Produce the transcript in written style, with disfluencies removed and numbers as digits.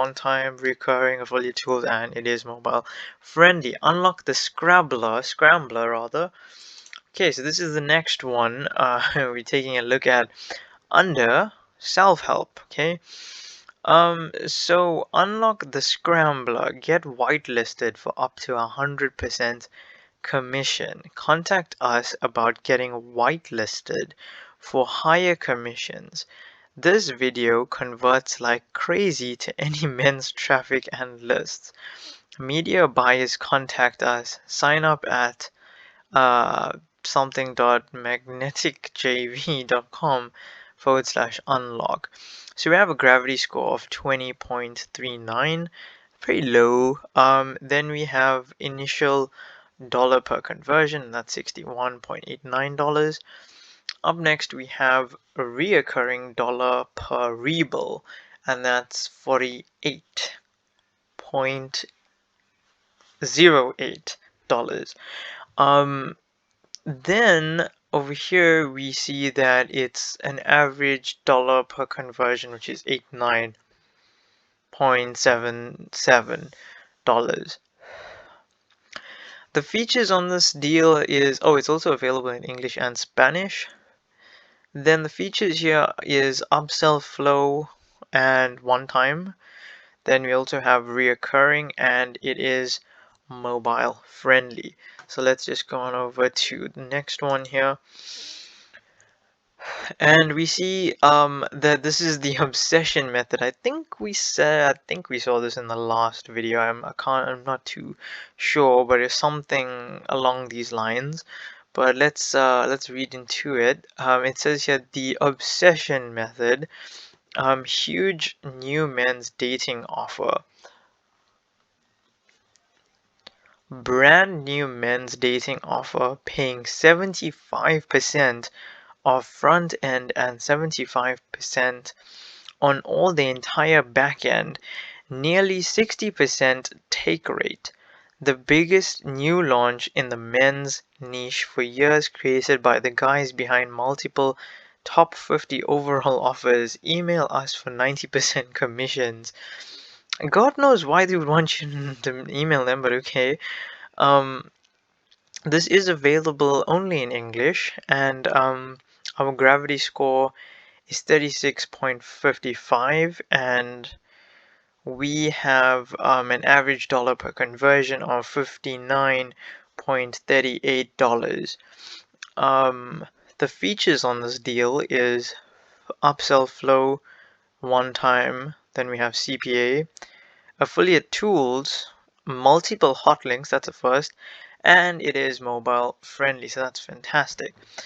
one-time recurring affiliate tools, and it is mobile friendly. Unlock the Scrambler rather. Okay, so this is the next one we're taking a look at under self-help. Okay, so unlock the Scrambler, get whitelisted for up to 100% commission. Contact us about getting whitelisted for higher commissions. This video converts like crazy to any men's traffic and lists. Media buyers contact us. Sign up at something.magneticjv.com/unlock. So we have a gravity score of 20.39, pretty low. Then we have initial dollar per conversion, that's $61.89. Up next we have a reoccurring dollar per rebill, and that's $48.08. Then over here we see that it's an average dollar per conversion, which is $89.77. The features on this deal is, it's also available in English and Spanish. Then the features here is upsell flow and one time. Then we also have reoccurring, and it is mobile friendly. So let's just go on over to the next one here. And we see that this is the obsession method. I think we saw this in the last video. I'm not too sure, but it's something along these lines. But let's read into it. It says here the obsession method. Huge new men's dating offer. Brand new men's dating offer, paying 75% of front end and 75% on all the entire back end, nearly 60% take rate. The biggest new launch in the men's niche for years, created by the guys behind multiple top 50 overall offers. Email us for 90% commissions. God knows why they would want you to email them, but okay. This is available only in English, and our gravity score is 36.55, and we have an average dollar per conversion of $59.38. The features on this deal is upsell flow, one time, then we have CPA, affiliate tools, multiple hot links, that's a first, and it is mobile friendly, so that's fantastic.